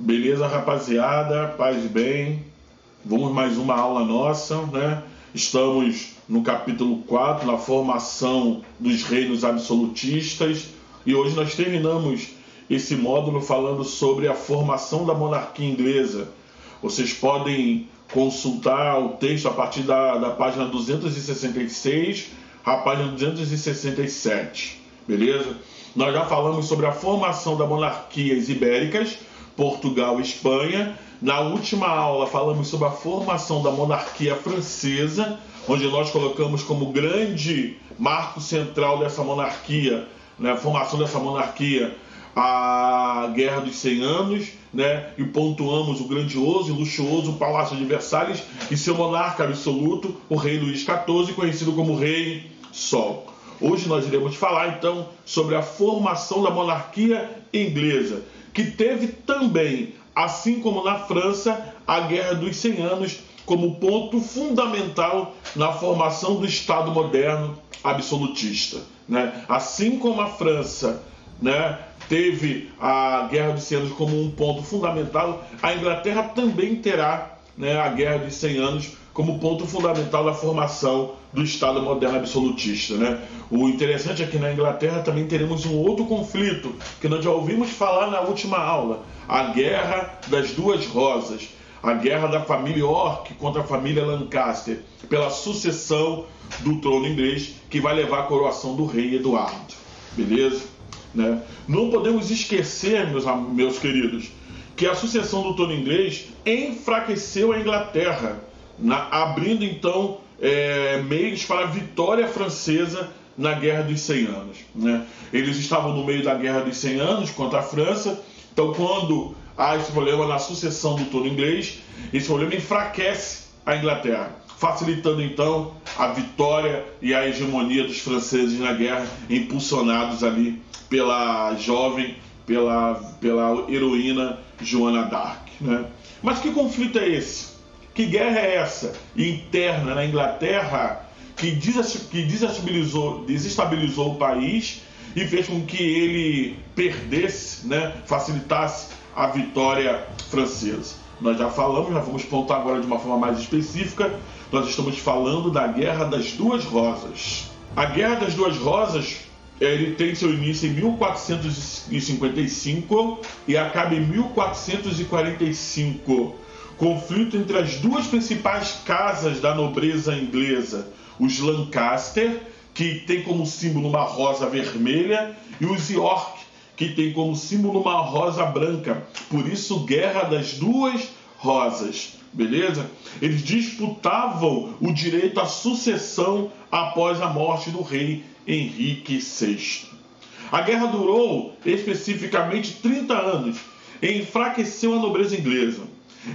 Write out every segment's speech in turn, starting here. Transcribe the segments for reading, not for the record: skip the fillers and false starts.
Beleza, rapaziada? Paz e bem. Vamos mais uma aula nossa, né? Estamos no capítulo 4, na formação dos reinos absolutistas. E hoje nós terminamos esse módulo falando sobre a formação da monarquia inglesa. Vocês podem consultar o texto a partir da página 266 à página 267, beleza? Nós já falamos sobre a formação das monarquias ibéricas, Portugal e Espanha. Na última aula falamos sobre a formação da monarquia francesa, onde nós colocamos como grande marco central dessa monarquia, né, a formação dessa monarquia, a Guerra dos 100 Anos, né, e pontuamos o grandioso e luxuoso Palácio de Versalhes e seu monarca absoluto, o rei Luís XIV, conhecido como Rei Sol. Hoje nós iremos falar então sobre a formação da monarquia inglesa, que teve também, assim como na França, a Guerra dos 100 Anos como ponto fundamental na formação do Estado moderno absolutista, né? Assim como a França, né, teve a Guerra dos 100 Anos como um ponto fundamental, a Inglaterra também terá, né, a Guerra dos 100 Anos como ponto fundamental da formação do Estado moderno absolutista, né? O interessante é que na Inglaterra também teremos um outro conflito, que nós já ouvimos falar na última aula, a Guerra das Duas Rosas, a guerra da família York contra a família Lancaster, pela sucessão do trono inglês, que vai levar à coroação do rei Eduardo, beleza? Né? Não podemos esquecer, meus queridos, que a sucessão do trono inglês enfraqueceu a Inglaterra, abrindo então meios para a vitória francesa na Guerra dos 100 Anos. Né? Eles estavam no meio da Guerra dos 100 Anos contra a França, então quando há esse problema na sucessão do trono inglês, esse problema enfraquece a Inglaterra, facilitando então a vitória e a hegemonia dos franceses na guerra, impulsionados ali pela jovem, pela heroína Joana d'Arc. Né? Mas que conflito é esse? Que guerra é essa interna na Inglaterra que desestabilizou o país e fez com que ele perdesse, né, facilitasse a vitória francesa? Nós já falamos, já vamos pontuar agora de uma forma mais específica. Nós estamos falando da Guerra das Duas Rosas. A Guerra das Duas Rosas, ele tem seu início em 1455 e acaba em 1445. Conflito entre as duas principais casas da nobreza inglesa, os Lancaster, que tem como símbolo uma rosa vermelha, e os York, que tem como símbolo uma rosa branca. Por isso, Guerra das Duas Rosas, beleza? Eles disputavam o direito à sucessão após a morte do rei Henrique VI. A guerra durou especificamente 30 anos e enfraqueceu a nobreza inglesa.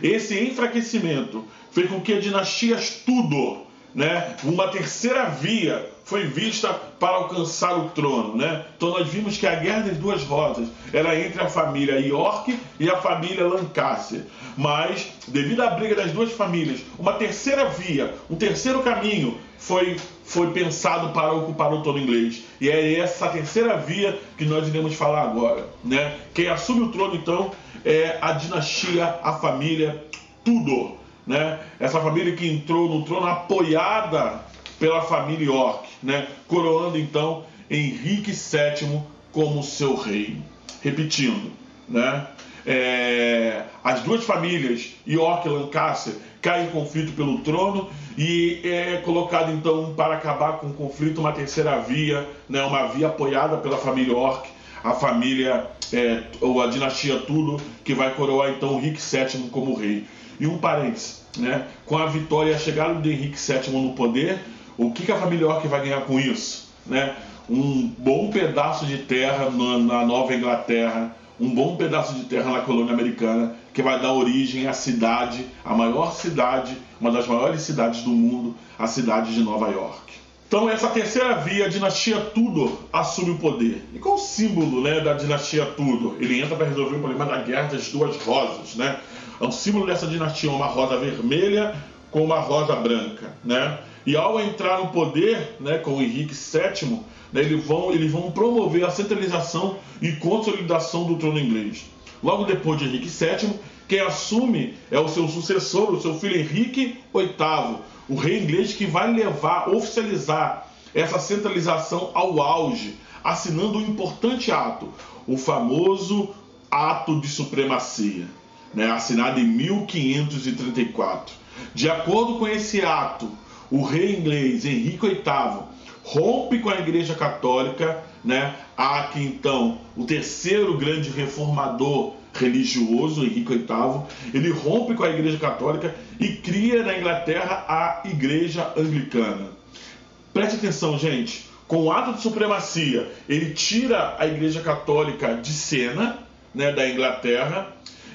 Esse enfraquecimento fez com que a dinastia Tudor, né, uma terceira via, foi vista para alcançar o trono, né? Então nós vimos que a Guerra das Duas Rosas era entre a família York e a família Lancaster. Mas, devido à briga das duas famílias, uma terceira via, um terceiro caminho foi pensado para ocupar o trono inglês. E é essa terceira via que nós iremos falar agora, né? Quem assume o trono, então, é a dinastia, a família Tudor, né? Essa família que entrou no trono apoiada pela família York, né? Coroando então Henrique VII como seu rei. Repetindo, né? As duas famílias, York e Lancaster, caem em conflito pelo trono e é colocado então, para acabar com o conflito, uma terceira via, né? Uma via apoiada pela família York, a família, ou a dinastia Tudor, que vai coroar então Henrique VII como rei. E um parênteses, né? Com a vitória e a chegada de Henrique VII no poder, o que a família York vai ganhar com isso? Né? Um bom pedaço de terra na Nova Inglaterra, um bom pedaço de terra na colônia americana, que vai dar origem à cidade, a maior cidade, uma das maiores cidades do mundo, a cidade de Nova York. Então essa terceira via, a dinastia Tudor, assume o poder. E qual o símbolo, né, da dinastia Tudor? Ele entra para resolver o problema da Guerra das Duas Rosas, né? O símbolo dessa dinastia é uma rosa vermelha com uma rosa branca, né? E ao entrar no poder, né, com o Henrique VII, né, eles vão promover a centralização e consolidação do trono inglês. Logo depois de Henrique VII, quem assume é o seu sucessor, o seu filho Henrique VIII, o rei inglês, que vai oficializar essa centralização ao auge, assinando um importante ato, o famoso Ato de Supremacia, né, assinado em 1534. De acordo com esse ato, o rei inglês Henrique VIII rompe com a Igreja Católica, né? Há aqui então o terceiro grande reformador religioso, Henrique VIII. Ele rompe com a Igreja Católica e cria na Inglaterra a Igreja Anglicana. Preste atenção, gente. Com o ato de supremacia, ele tira a Igreja Católica de cena, né, da Inglaterra,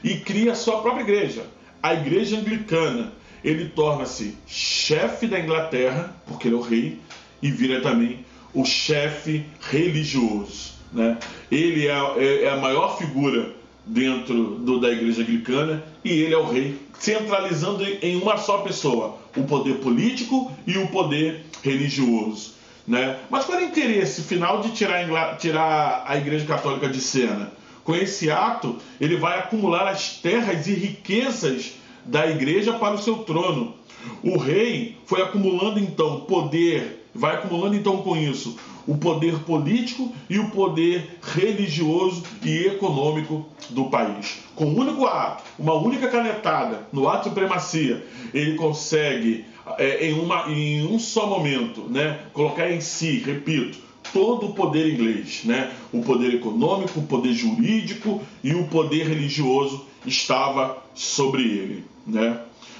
e cria a sua própria igreja, a Igreja Anglicana. Ele torna-se chefe da Inglaterra, porque ele é o rei, e vira também o chefe religioso, né? Ele é a maior figura dentro da Igreja Anglicana e ele é o rei, centralizando em uma só pessoa o poder político e o poder religioso, né? Mas qual é o interesse final de tirar a Igreja Católica de cena? Com esse ato, ele vai acumular as terras e riquezas da igreja para o seu trono. O rei foi acumulando então poder, vai acumulando então com isso o poder político e o poder religioso e econômico do país. Com um único ato, uma única canetada no ato de supremacia, ele consegue em um só momento, né, colocar em si, repito, todo o poder inglês, né? O poder econômico, o poder jurídico e o poder religioso estava sobre ele, né?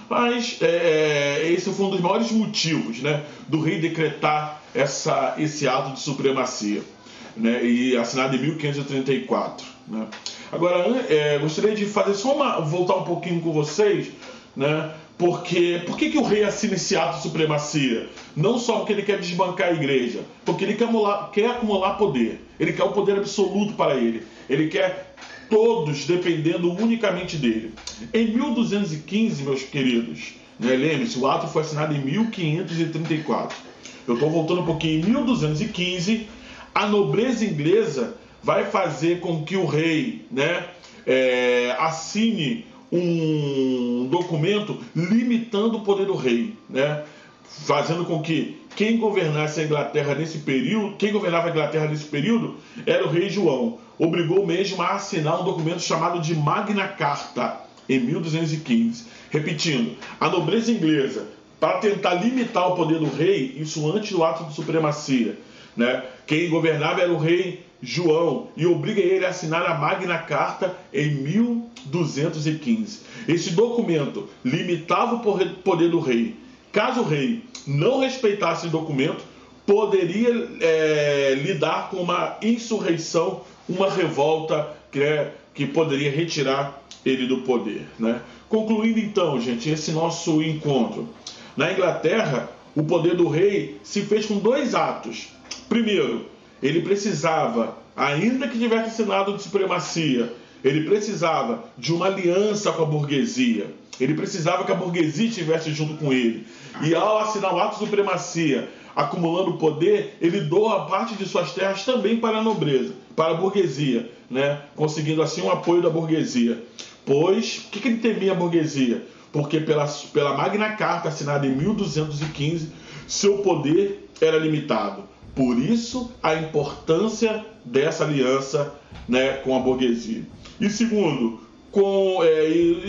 Mas esse foi um dos maiores motivos, né, do rei decretar esse ato de supremacia, né, e assinado em 1534, né? Agora, gostaria de fazer voltar um pouquinho com vocês, né? Por que o rei assina esse ato de supremacia? Não só porque ele quer desbancar a igreja, porque ele quer acumular poder. Ele quer o poder absoluto para ele. Ele quer todos dependendo unicamente dele. Em 1215, meus queridos, né, lembre-se, o ato foi assinado em 1534. Eu estou voltando um pouquinho. Em 1215, a nobreza inglesa vai fazer com que o rei, né, assine um documento limitando o poder do rei, né? Fazendo com que quem governasse a Inglaterra nesse período, quem governava a Inglaterra nesse período era o rei João. Obrigou mesmo a assinar um documento chamado de Magna Carta em 1215. Repetindo, a nobreza inglesa, para tentar limitar o poder do rei, isso antes do ato de supremacia, né? Quem governava era o rei João e obriga ele a assinar a Magna Carta em 1215. Esse documento limitava o poder do rei. Caso o rei não respeitasse esse documento, poderia lidar com uma insurreição, uma revolta que poderia retirar ele do poder, né? Concluindo então, gente, esse nosso encontro. Na Inglaterra, o poder do rei se fez com dois atos. Primeiro, ele precisava, ainda que tivesse assinado de supremacia, ele precisava de uma aliança com a burguesia. Ele precisava que a burguesia estivesse junto com ele. E ao assinar o ato de supremacia, acumulando poder, ele doa parte de suas terras também para a nobreza, para a burguesia, né? Conseguindo assim o apoio da burguesia. Pois, o que ele temia a burguesia? Porque pela Magna Carta, assinada em 1215, seu poder era limitado. Por isso, a importância dessa aliança, né, com a burguesia. E segundo,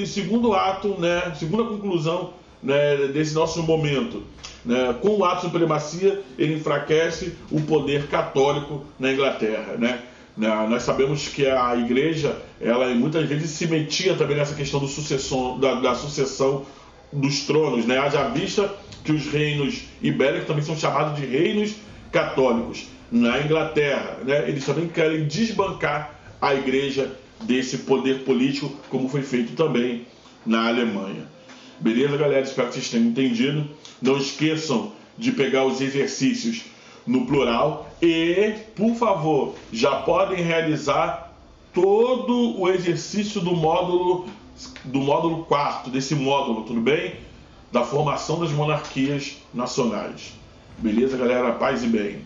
segundo ato, né, segunda conclusão, né, desse nosso momento, né, com o ato de supremacia, ele enfraquece o poder católico na Inglaterra, né? Nós sabemos que a igreja, ela muitas vezes se metia também nessa questão da sucessão dos tronos, né? Haja vista que os reinos ibéricos também são chamados de reinos católicos. Na Inglaterra, né, eles também querem desbancar a igreja desse poder político, como foi feito também na Alemanha. Beleza, galera? Espero que vocês tenham entendido. Não esqueçam de pegar os exercícios no plural e, por favor, já podem realizar todo o exercício do módulo 4º, desse módulo, tudo bem? Da formação das monarquias nacionais. Beleza, galera? Paz e bem.